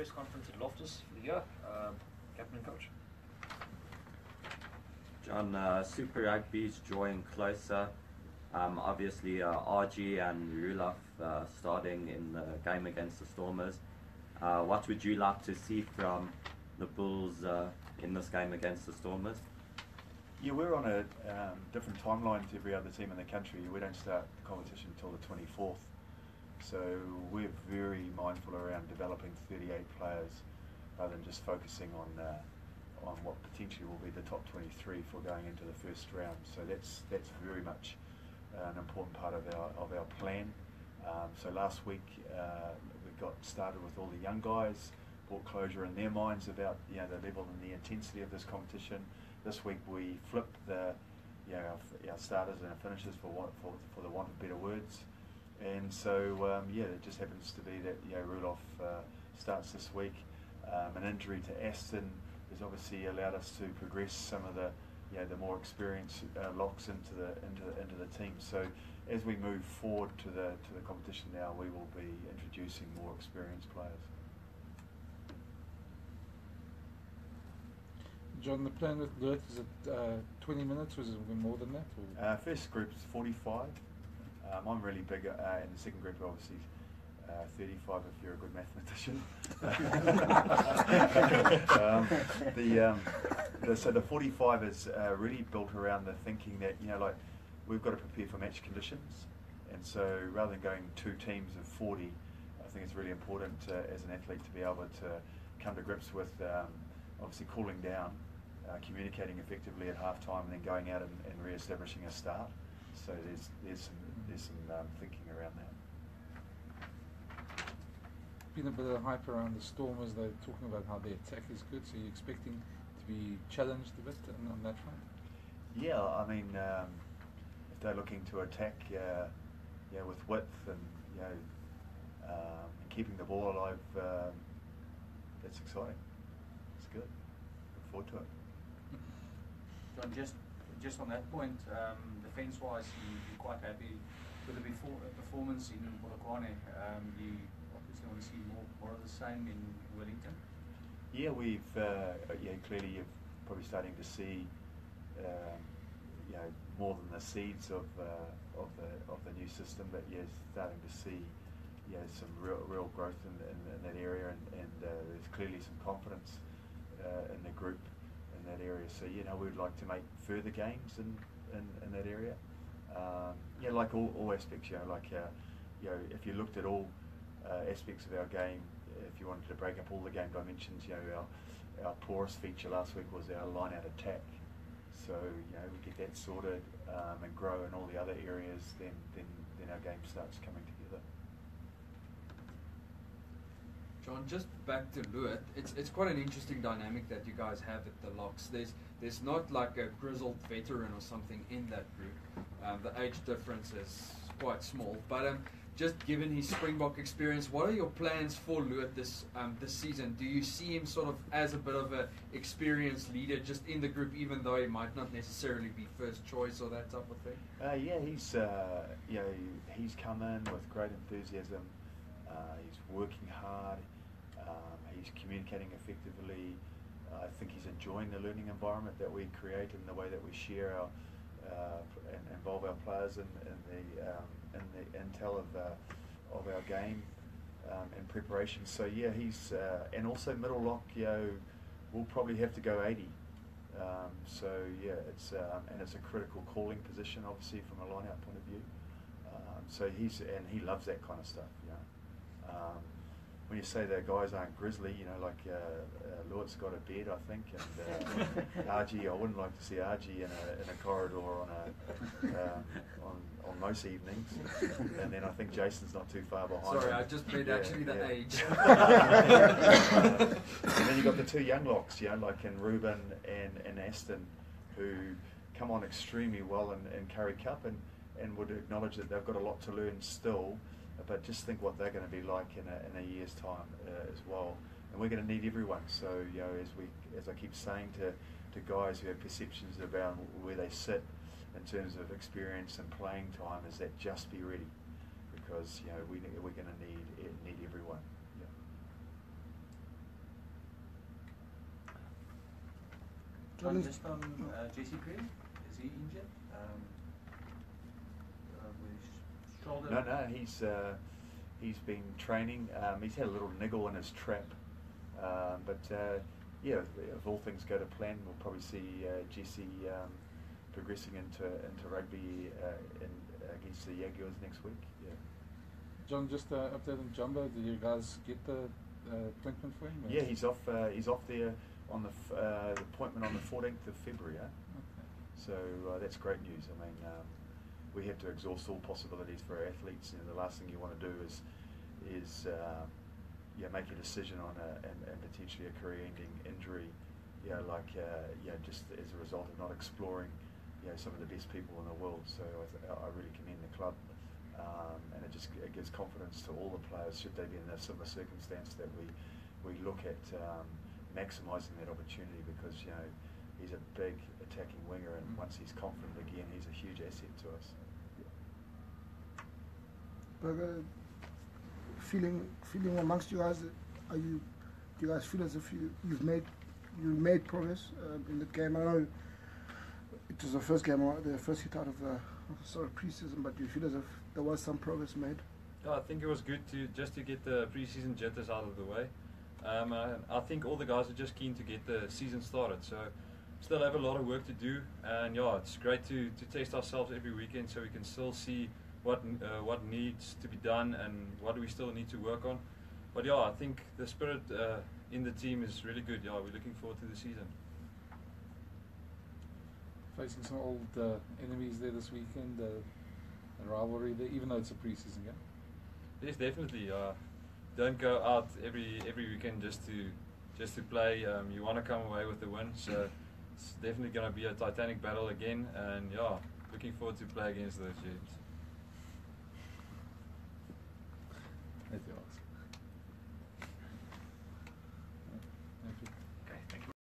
press conference at Loftus for the year. Captain and coach. John, Super Rugby is drawing closer. Obviously, RG and Rulaf starting in the game against the Stormers. What would you like to see from the Bulls in this game against the Stormers? Yeah, we're on a different timeline to every other team in the country. We don't start the competition until the 24th. So we're very mindful around developing 38 players rather than just focusing on what potentially will be the top 23 for going into the first round. So that's very much an important part of our plan. So last week we got started with all the young guys, brought closure in their minds about the level and the intensity of this competition. This week we flipped our starters and our finishers for the want of better words. And so it just happens to be that Rudolph starts this week. An injury to Aston has obviously allowed us to progress some of the more experienced locks into the team. So as we move forward to the competition now, we will be introducing more experienced players. John, the plan with Lewis, is it 20 minutes or is it more than that? Or? First group is 45. I'm really big in the second group, obviously 35 if you're a good mathematician. So the 45 is really built around the thinking that we've got to prepare for match conditions, and so rather than going 2 teams of 40, I think it's really important as an athlete to be able to come to grips with obviously cooling down, communicating effectively at half time, and then going out and re-establishing a start. So there's some thinking around that. Been a bit of hype around the Stormers. They're talking about how their attack is good. So you're expecting to be challenged a bit on that front? Yeah, I mean, if they're looking to attack, with width and keeping the ball alive, that's exciting. It's good. Look forward to it. John, just on that point, defence-wise, you're quite happy with the performance in Polokwane. You obviously want to see more of the same in Wellington. Yeah, we've clearly you're probably starting to see more than the seeds of the new system, but starting to see some real growth in that area, and there's clearly some confidence in the group in that area. So we'd like to make further gains in that area. Like all aspects, if you looked at all aspects of our game, if you wanted to break up all the game dimensions, our poorest feature last week was our line-out attack. So we get that sorted and grow in all the other areas, then our game starts coming together. John, just back to Luet, it's quite an interesting dynamic that you guys have at the locks. There's not like a grizzled veteran or something in that group. The age difference is quite small, but just given his Springbok experience, what are your plans for Luet this season? Do you see him sort of as a bit of an experienced leader just in the group, even though he might not necessarily be first choice or that type of thing? He's come in with great enthusiasm. He's working hard. He's communicating effectively. I think he's enjoying the learning environment that we create and the way that we share our and involve our players in the intel of our game and preparation. So he's and also middle lock. We'll probably have to go 80. It's a critical calling position, obviously from a line-out point of view. So he loves that kind of stuff. When you say that guys aren't grizzly, Lewett's got a bed, I think, and RG, I wouldn't like to see RG in a corridor on most evenings, and then I think Jason's not too far behind. Sorry, I just meant actually the age. And then you've got the 2 young locks, like in Ruben and Aston, who come on extremely well in Curry Cup and would acknowledge that they've got a lot to learn still. But just think what they're going to be like in a year's time as well, and we're going to need everyone. So as I keep saying to guys who have perceptions about where they sit in terms of experience and playing time, is that just be ready, because we're going to need everyone. John, just on Jesse Green, is he injured? With his shoulder? No, he's been training. He's had a little niggle in his trap, but yeah, if all things go to plan, we'll probably see Jesse progressing into rugby against the Jaguars next week. Yeah. John, just update on Jumbo. Did you guys get the appointment for him? Yeah, he's off there on the appointment on the 14th of February. Okay. So that's great news. I mean, we have to exhaust all possibilities for our athletes, and the last thing you want to do is make a decision on and potentially a career-ending injury, just as a result of not exploring, some of the best people in the world. So I really commend the club, and it gives confidence to all the players should they be in a similar circumstance that we look at maximising that opportunity, because he's a big attacking winger, and once he's confident again, he's a huge asset to us. Burger, feeling amongst you guys, do you guys feel as if you made progress in the game? I know it was the first game, the first hit out of the pre-season, but do you feel as if there was some progress made? Yeah, I think it was good to get the pre-season jitters out of the way. I think all the guys are just keen to get the season started, so still have a lot of work to do, and yeah, it's great to test ourselves every weekend so we can still see what needs to be done and what we still need to work on. But yeah, I think the spirit in the team is really good. Yeah, we're looking forward to the season. Facing some old enemies there this weekend, the rivalry there, even though it's a pre-season game. Yes, definitely. Don't go out every weekend just to play. You want to come away with the win, so it's definitely going to be a titanic battle again. And yeah, looking forward to play against those teams. Thank you, Alex.